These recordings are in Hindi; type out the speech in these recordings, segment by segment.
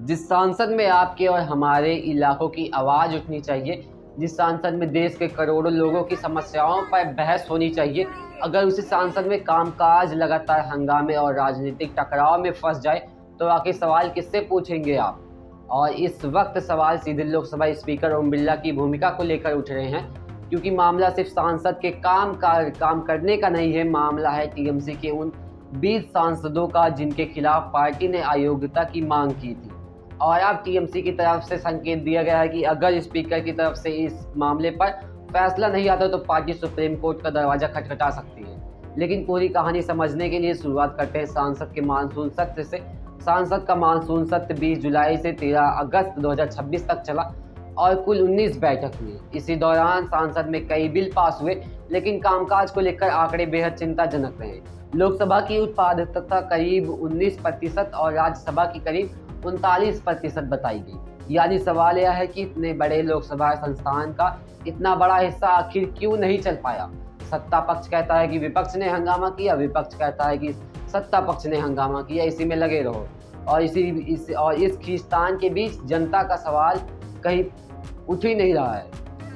जिस सांसद में आपके और हमारे इलाकों की आवाज़ उठनी चाहिए, जिस सांसद में देश के करोड़ों लोगों की समस्याओं पर बहस होनी चाहिए, अगर उसी सांसद में कामकाज लगातार हंगामे और राजनीतिक टकराव में फंस जाए, तो आखिर सवाल किससे पूछेंगे आप? और इस वक्त सवाल सीधे लोकसभा स्पीकर ओम बिरला की भूमिका को लेकर उठ रहे हैं, क्योंकि मामला सिर्फ सांसद के काम करने का नहीं है, मामला है टीएमसी के उन 20 सांसदों का जिनके खिलाफ पार्टी ने अयोग्यता की मांग की थी। और अब टीएमसी की तरफ से संकेत दिया गया है कि अगर स्पीकर की तरफ से इस मामले पर फैसला नहीं आता तो पार्टी सुप्रीम कोर्ट का दरवाजा खटखटा सकती है। लेकिन पूरी कहानी समझने के लिए शुरुआत करते हैं सांसद के मानसून सत्र से। सांसद का मानसून सत्र 20 जुलाई से 13 अगस्त 2026 तक चला और कुल 19 बैठक हुई। इसी दौरान सांसद में कई बिल पास हुए, लेकिन कामकाज को लेकर आंकड़े बेहद चिंताजनक रहे। लोकसभा की उत्पादकता करीब 19% और राज्यसभा की करीब 39% बताई गई। यानी सवाल यह है कि इतने बड़े लोकसभा संस्थान का इतना बड़ा हिस्सा आखिर क्यों नहीं चल पाया। सत्ता पक्ष कहता है कि विपक्ष ने हंगामा किया, विपक्ष कहता है कि सत्ता पक्ष ने हंगामा किया, इसी में लगे रहो। और इस खींचतान के बीच जनता का सवाल कहीं उठ ही नहीं रहा है।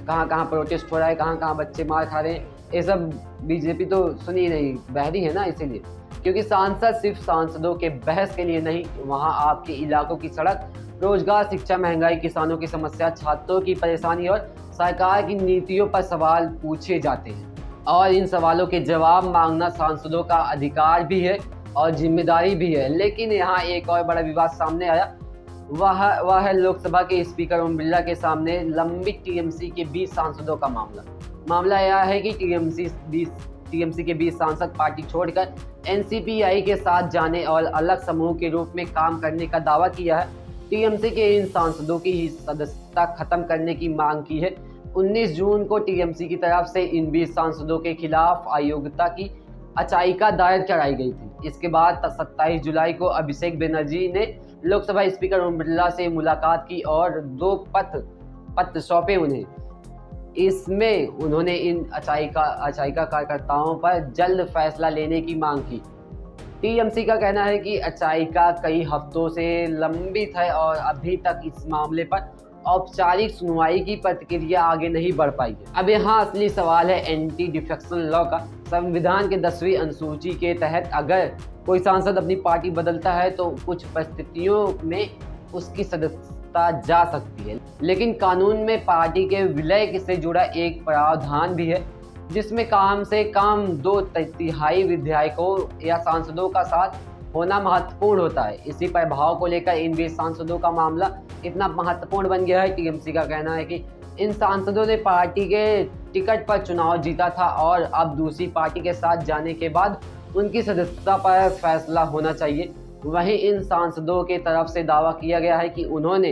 कहाँ प्रोटेस्ट हो रहा है, कहाँ बच्चे मार खा रहे हैं, ये सब बीजेपी तो सुनी नहीं, बहरी है ना। इसीलिए क्योंकि सांसद सिर्फ सांसदों के बहस के लिए नहीं, वहाँ आपके इलाकों की सड़क, रोजगार, शिक्षा, महंगाई, किसानों की समस्या, छात्रों की परेशानी और सरकार की नीतियों पर सवाल पूछे जाते हैं। और इन सवालों के जवाब मांगना सांसदों का अधिकार भी है और जिम्मेदारी भी है। लेकिन यहाँ एक और बड़ा विवाद सामने आया, वह है लोकसभा के स्पीकर ओम बिरला के सामने लंबित टीएमसी के 20 सांसदों का मामला यह है कि टीएमसी के 20 सांसद पार्टी छोड़कर एनसीपीआई के साथ जाने और अलग समूह के रूप में काम करने का दावा किया है। टीएमसी के इन सांसदों की सदस्यता खत्म करने की मांग की है। 19 जून को टीएमसी की तरफ से इन 20 सांसदों के खिलाफ अयोग्यता की याचिका दायर कराई गई थी। इसके बाद 27 जुलाई को अभिषेक बनर्जी ने लोकसभा स्पीकर ओम बिरला से मुलाकात की और 2 पत्र सौंपे उन्हें। इसमें उन्होंने इन याचिका कार्यकर्ताओं पर जल्द फैसला लेने की मांग की। टीएमसी का कहना है कि याचिका कई हफ्तों से लंबित है और अभी तक इस मामले पर औपचारिक सुनवाई की प्रक्रिया आगे नहीं बढ़ पाई है। अब यहाँ असली सवाल है एंटी डिफेक्शन लॉ का। संविधान के 10वीं अनुसूची के तहत अगर कोई सांसद अपनी पार्टी बदलता है तो कुछ परिस्थितियों में उसकी सदस्यता जा सकती है। लेकिन कानून में पार्टी के विलय से जुड़ा एक प्रावधान भी है, जिसमें कम से कम 2/3 विधायकों या सांसदों का साथ होना महत्वपूर्ण होता है। इसी प्रभाव को लेकर इन 20 सांसदों का मामला इतना महत्वपूर्ण बन गया है। टीएमसी का कहना है कि इन सांसदों ने पार्टी के टिकट पर चुनाव जीता था और अब दूसरी पार्टी के साथ जाने के बाद उनकी सदस्यता पर फैसला होना चाहिए। वहीं इन सांसदों के तरफ से दावा किया गया है कि उन्होंने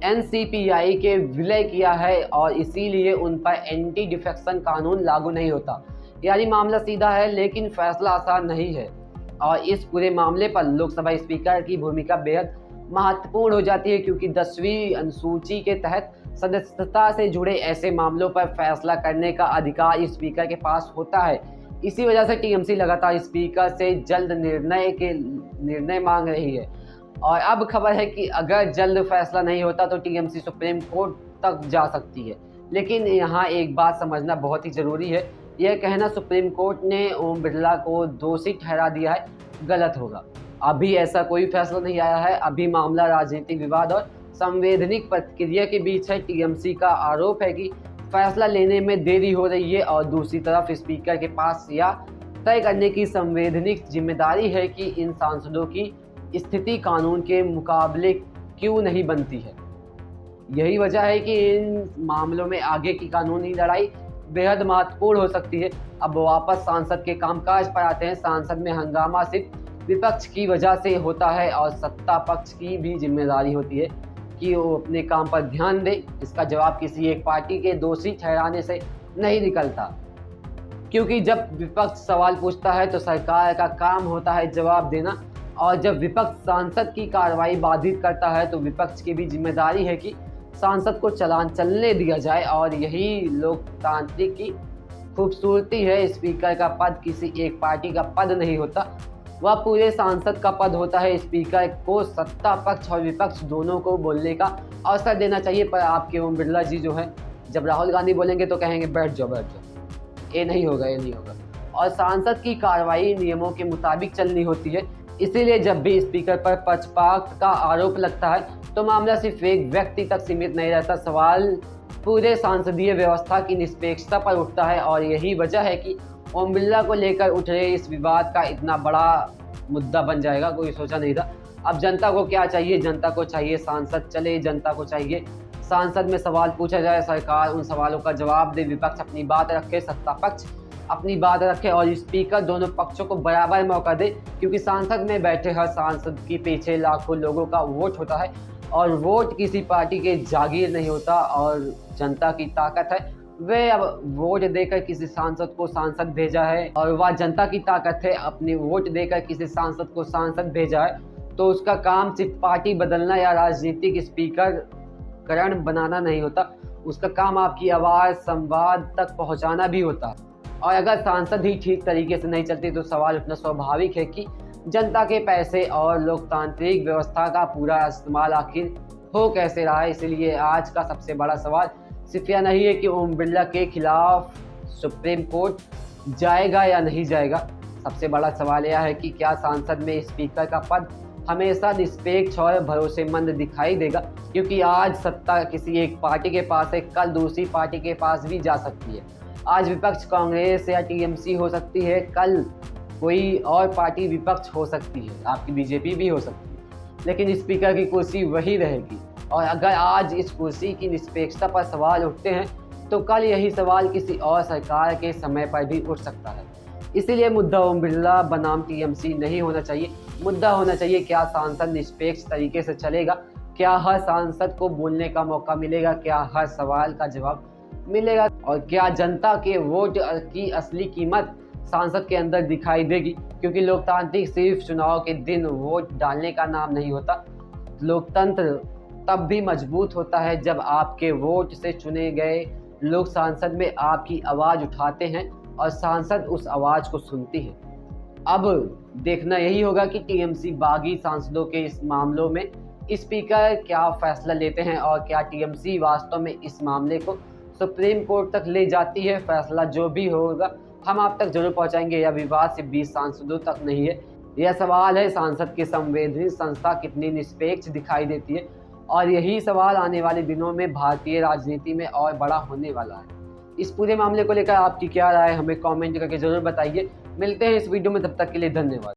एनसीपीआई के विलय किया है और इसीलिए उन पर एंटी डिफेक्शन कानून लागू नहीं होता। यानी मामला सीधा है, लेकिन फैसला आसान नहीं है। और इस पूरे मामले पर लोकसभा स्पीकर की भूमिका बेहद महत्वपूर्ण हो जाती है, क्योंकि 10वीं अनुसूची के तहत सदस्यता से जुड़े ऐसे मामलों पर फैसला करने का अधिकार स्पीकर के पास होता है। इसी वजह से टीएमसी लगातार स्पीकर से जल्द निर्णय मांग रही है। और अब खबर है कि अगर जल्द फैसला नहीं होता तो टीएमसी सुप्रीम कोर्ट तक जा सकती है। लेकिन यहाँ एक बात समझना बहुत ही ज़रूरी है, यह कहना सुप्रीम कोर्ट ने ओम बिरला को दोषी ठहरा दिया है गलत होगा। अभी ऐसा कोई फैसला नहीं आया है। अभी मामला राजनीतिक विवाद और संवैधानिक प्रक्रिया के बीच है। टीएमसी का आरोप है कि फैसला लेने में देरी हो रही है और दूसरी तरफ स्पीकर के पास यह तय करने की संवैधानिक जिम्मेदारी है कि इन सांसदों की स्थिति कानून के मुकाबले क्यों नहीं बनती है। यही वजह है कि इन मामलों में आगे की कानूनी लड़ाई बेहद महत्वपूर्ण हो सकती है। अब वापस सांसद के कामकाज पर आते हैं। सांसद में हंगामा सिर्फ विपक्ष की वजह से होता है और सत्ता पक्ष की भी जिम्मेदारी होती है कि वो अपने काम पर ध्यान दे। इसका जवाब किसी एक पार्टी के दोषी ठहराने से नहीं निकलता, क्योंकि जब विपक्ष सवाल पूछता है तो सरकार का काम होता है जवाब देना, और जब विपक्ष सांसद की कार्रवाई बाधित करता है तो विपक्ष की भी जिम्मेदारी है कि सांसद को चलने दिया जाए। और यही लोकतांत्रिक की खूबसूरती है। स्पीकर का पद किसी एक पार्टी का पद नहीं होता, वह पूरे सांसद का पद होता है। स्पीकर को सत्ता पक्ष और विपक्ष दोनों को बोलने का अवसर देना चाहिए, पर आपके ओम बिरला जी जो है, जब राहुल गांधी बोलेंगे तो कहेंगे बैठ जाओ बैठ जाओ, ये नहीं होगा ये नहीं होगा। और सांसद की कार्रवाई नियमों के मुताबिक चलनी होती है, इसीलिए जब भी स्पीकर पर पक्षपात का आरोप लगता है तो मामला सिर्फ एक व्यक्ति तक सीमित नहीं रहता, सवाल पूरे सांसदीय व्यवस्था की निष्पक्षता पर उठता है। और यही वजह है कि ओम बिरला को लेकर उठ रहे इस विवाद का इतना बड़ा मुद्दा बन जाएगा, कोई सोचा नहीं था। अब जनता को क्या चाहिए? जनता को चाहिए सांसद चले, जनता को चाहिए सांसद में सवाल पूछा जाए, सरकार उन सवालों का जवाब दे, विपक्ष अपनी बात रखे, सत्ता पक्ष अपनी बात रखे और स्पीकर दोनों पक्षों को बराबर मौका दे, क्योंकि सांसद में बैठे हर सांसद के पीछे लाखों लोगों का वोट होता है और वोट किसी पार्टी के जागीर नहीं होता और जनता की ताकत है। वे अब वोट देकर किसी सांसद को सांसद भेजा है और वह जनता की ताकत है, अपने वोट देकर किसी सांसद को सांसद भेजा है, तो उसका काम सिर्फ पार्टी बदलना या राजनीतिक स्पीकर करण बनाना नहीं होता, उसका काम आपकी आवाज़ संवाद तक पहुंचाना भी होता है। और अगर सांसद ही ठीक तरीके से नहीं चलती तो सवाल उतना स्वाभाविक है कि जनता के पैसे और लोकतांत्रिक व्यवस्था का पूरा इस्तेमाल आखिर हो कैसे रहा है। इसलिए आज का सबसे बड़ा सवाल सिर्फ यह नहीं है कि ओम बिरला के खिलाफ सुप्रीम कोर्ट जाएगा या नहीं जाएगा, सबसे बड़ा सवाल यह है कि क्या सांसद में स्पीकर का पद हमेशा निष्पक्ष और भरोसेमंद दिखाई देगा, क्योंकि आज सत्ता किसी एक पार्टी के पास है, कल दूसरी पार्टी के पास भी जा सकती है। आज विपक्ष कांग्रेस या टीएमसी हो सकती है, कल कोई और पार्टी विपक्ष हो सकती है, आपकी बीजेपी भी हो सकती है, लेकिन स्पीकर की कुर्सी वही रहेगी। और अगर आज इस कुर्सी की निष्पक्षता पर सवाल उठते हैं तो कल यही सवाल किसी और सरकार के समय पर भी उठ सकता है। इसीलिए मुद्दा ओम बिरला बनाम टीएमसी नहीं होना चाहिए, मुद्दा होना चाहिए क्या सांसद निष्पक्ष तरीके से चलेगा, क्या हर सांसद को बोलने का मौका मिलेगा, क्या हर सवाल का जवाब मिलेगा और क्या जनता के वोट की असली कीमत सांसद के अंदर दिखाई देगी। क्योंकि लोकतांत्रिक सिर्फ चुनाव के दिन वोट डालने का नाम नहीं होता, लोकतंत्र तब भी मजबूत होता है जब आपके वोट से चुने गए लोग संसद में आपकी आवाज़ उठाते हैं और सांसद उस आवाज़ को सुनती है। अब देखना यही होगा कि टीएमसी बागी सांसदों के इस मामलों में स्पीकर क्या फैसला लेते हैं और क्या टीएमसी वास्तव में इस मामले को सुप्रीम कोर्ट तक ले जाती है। फैसला जो भी होगा हम आप तक जरूर पहुंचाएंगे। यह विवाद सिर्फ 20 सांसदों तक नहीं है, यह सवाल है सांसद की संवैधानिक संस्था कितनी निष्पक्ष दिखाई देती है, और यही सवाल आने वाले दिनों में भारतीय राजनीति में और बड़ा होने वाला है। इस पूरे मामले को लेकर आपकी क्या राय है, हमें कमेंट करके जरूर बताइए। मिलते हैं इस वीडियो में, तब तक के लिए धन्यवाद।